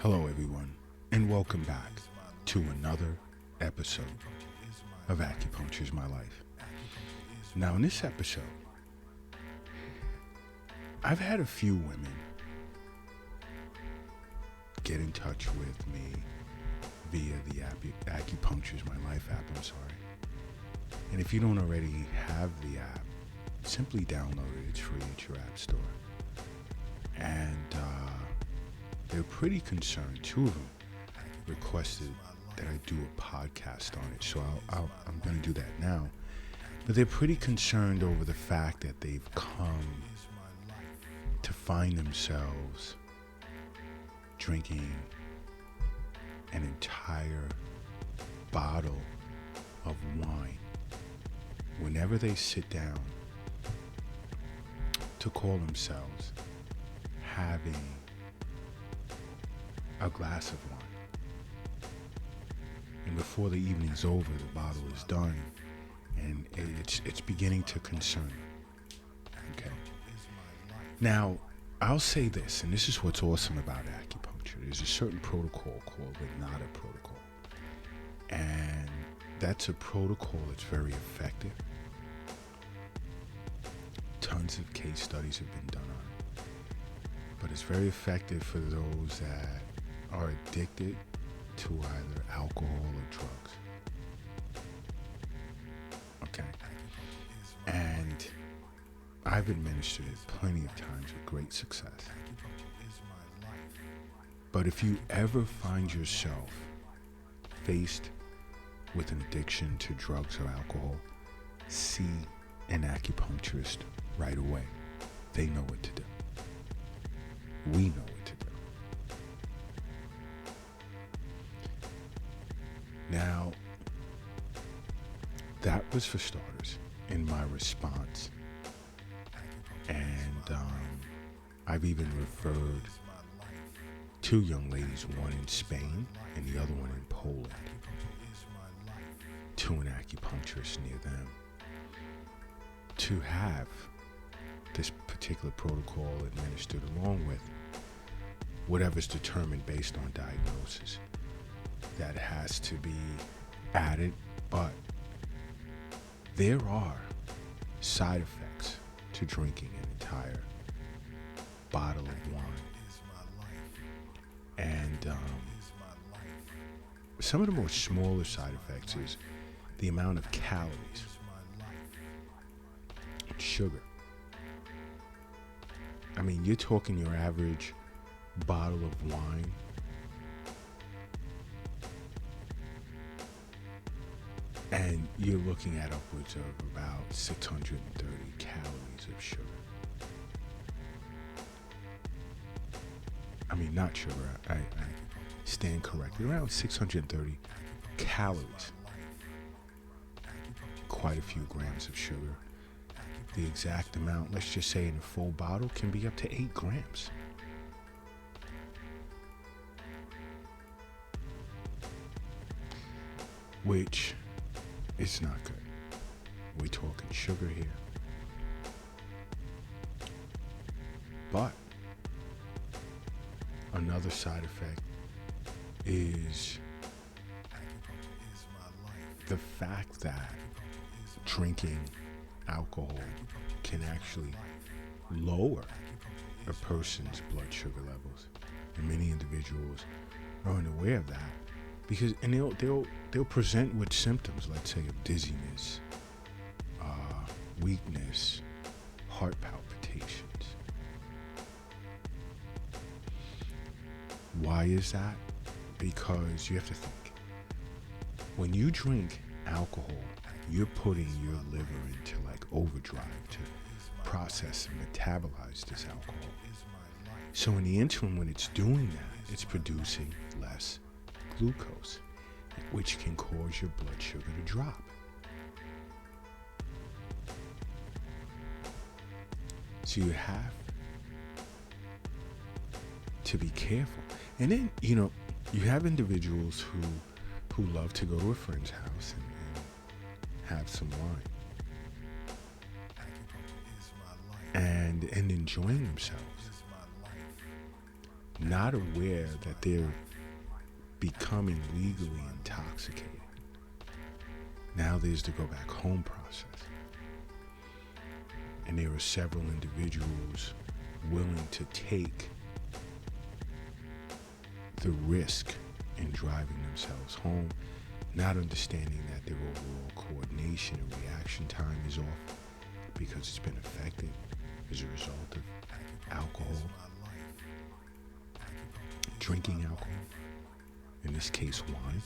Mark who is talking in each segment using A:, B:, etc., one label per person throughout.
A: Hello, everyone, and welcome back to another episode of Acupuncture is My Life. Now, in this episode, I've had a few women get in touch with me via the Acupuncture is My Life app, And if you don't already have the app, simply download it. It's free at your app store. And they're pretty concerned. Two of them requested that I do a podcast on it, so I'm going to do that now. But they're pretty concerned over the fact that they've come to find themselves drinking an entire bottle of wine whenever they sit down to call themselves having a glass of wine. And before the evening's over, the bottle is done, and it's beginning to concern me. Okay. Now, I'll say this, and this is what's awesome about acupuncture. There's a certain protocol called the Nada protocol. And that's a protocol that's very effective. Tons of case studies have been done on it. But it's very effective for those that are addicted to either alcohol or drugs. Okay. And I've administered it plenty of times with great success. But if you ever find yourself faced with an addiction to drugs or alcohol, see an acupuncturist right away. They know what to do. We know what to do. Now, that was for starters in my response. And I've even referred two young ladies, one in Spain and the other one in Poland, to an acupuncturist near them to have this particular protocol administered along with whatever's determined based on diagnosis. That has to be added, but there are side effects to drinking an entire bottle of wine. And some of the more smaller side effects is the amount of calories, sugar. I mean, you're talking your average bottle of wine and you're looking at upwards of about 630 calories of sugar. I mean, not sugar, I stand corrected. Around 630 calories. Quite a few grams of sugar. The exact amount, let's just say in a full bottle, can be up to 8 grams. Which is not good. We're talking sugar here. But another side effect is the fact that drinking alcohol can actually lower a person's blood sugar levels. And many individuals are unaware of that because they'll present with symptoms, let's say, of dizziness, weakness, heart palpitations. Why is that? Because you have to think. When you drink alcohol, you're putting your liver into like overdrive to process and metabolize this alcohol. So in the interim, when it's doing that, it's producing less glucose, which can cause your blood sugar to drop. So you have to be careful. And then, you have individuals who love to go to a friend's house and have some wine. And enjoying themselves. not aware that they're becoming legally intoxicated. Now there's the go back home process. And there are several individuals willing to take the risk in driving themselves home, not understanding that their overall coordination and reaction time is off because it's been affected as a result of alcohol, drinking alcohol, in this case wine,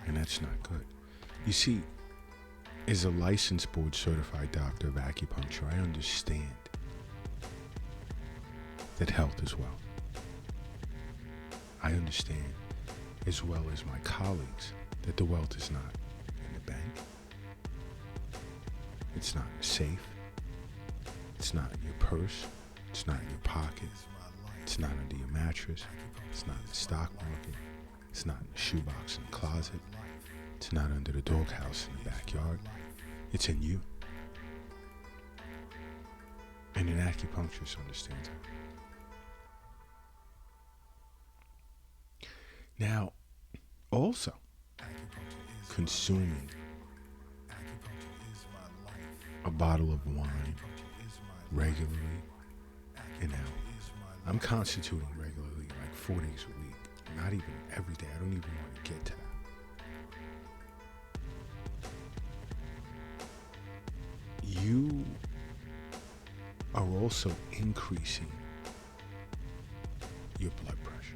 A: and that's not good. You see, as a licensed board certified doctor of acupuncture, I understand that health is wealth. I understand, as well as my colleagues, that the wealth is not in the bank, it's not in the safe, it's not in your purse, it's not in your pocket, it's not under your mattress, it's not in the stock market, it's not in the shoebox in the closet, it's not under the doghouse in the backyard, it's in you. And an acupuncturist understands that. Now, also, consuming a bottle of wine regularly, and now I'm constituting regularly like 4 days a week, not even every day. I don't even want to get to that. You are also increasing your blood pressure.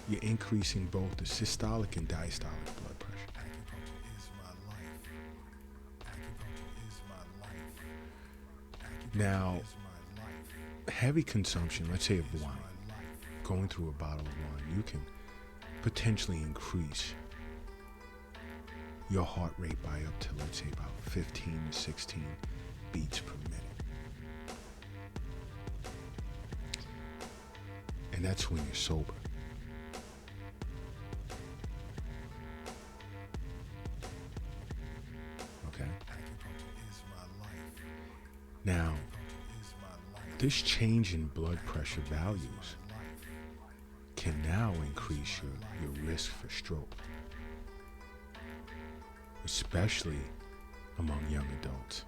A: You're increasing both the systolic and diastolic blood pressure. Now, heavy consumption, let's say of wine, going through a bottle of wine, you can potentially increase your heart rate by up to, let's say, about 15 to 16 beats per minute. And that's when you're sober. Okay? Now, this change in blood pressure values can now increase your risk for stroke, especially among young adults.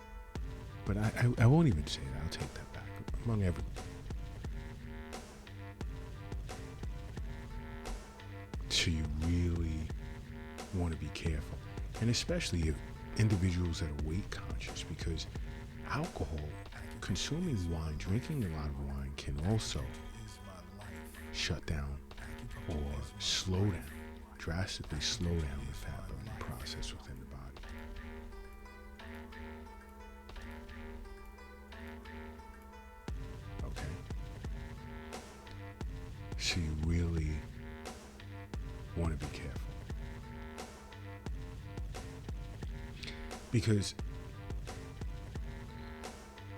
A: But I won't even say that. I'll take that back. Among everyone. So you really want to be careful. And especially if individuals that are weight conscious, because alcohol, consuming wine, drinking a lot of wine can also shut down or slow down, drastically slow down the fat burning process within the body. Okay? So you really want to be careful. Because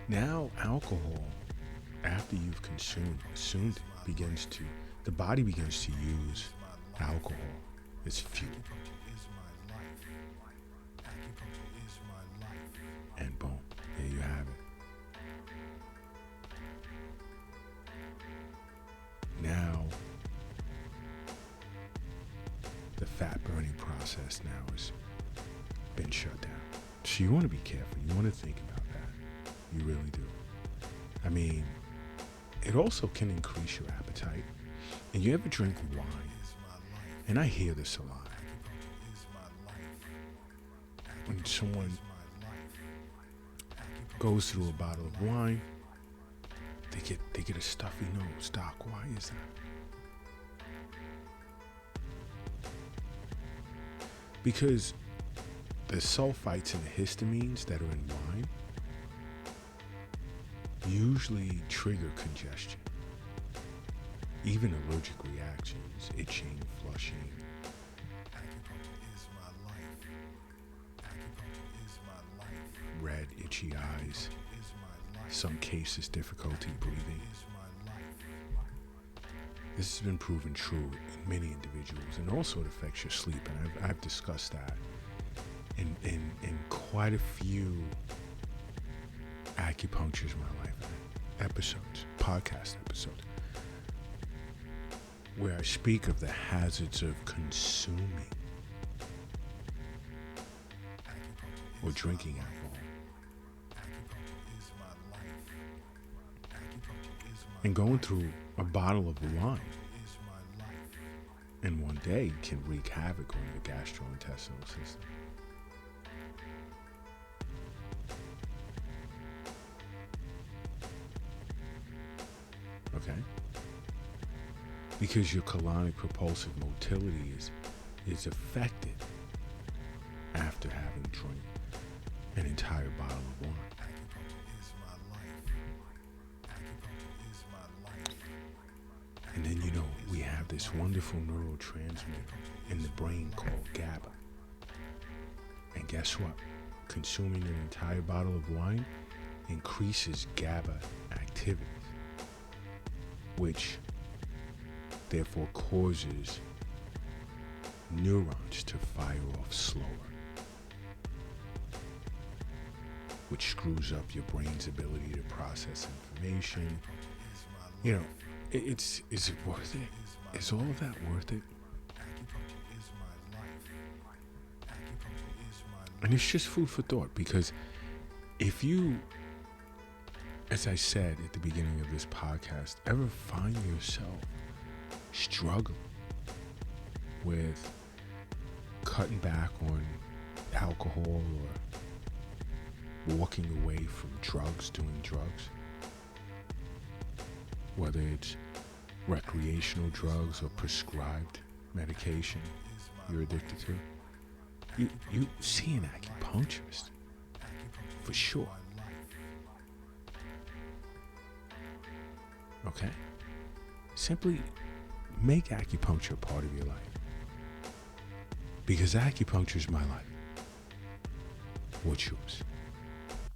A: now alcohol, after you've consumed it, the body begins to use alcohol as fuel. And boom, there you have it. Now, the fat burning process now has been shut down. So you want to be careful. You want to think about that. You really do. I mean, it also can increase your appetite. And you ever drink wine? And I hear this a lot. When someone goes through a bottle of wine, they get a stuffy nose. Doc, why is that? Because the sulfites and the histamines that are in wine usually trigger congestion, even allergic reactions, itching, flushing. Red, itchy eyes, some cases difficulty breathing. This has been proven true in many individuals, and also it affects your sleep, and I've discussed that in quite a few Acupuncture is My Life episodes, podcast episode, where I speak of the hazards of consuming or drinking alcohol. And going through a bottle of wine in one day can wreak havoc on the gastrointestinal system. Okay? Because your colonic propulsive motility is affected after having drank an entire bottle of wine. And then, we have this wonderful neurotransmitter in the brain called GABA. And guess what? Consuming an entire bottle of wine increases GABA activities, which therefore causes neurons to fire off slower, which screws up your brain's ability to process information. Is it worth it? Is all of that worth it? And it's just food for thought, because if you, as I said at the beginning of this podcast, ever find yourself struggling with cutting back on alcohol or walking away from drugs, doing drugs, whether it's recreational drugs or prescribed medication you're addicted to, you see an acupuncturist for sure. Okay? Simply make acupuncture a part of your life, because acupuncture is my life. What's yours?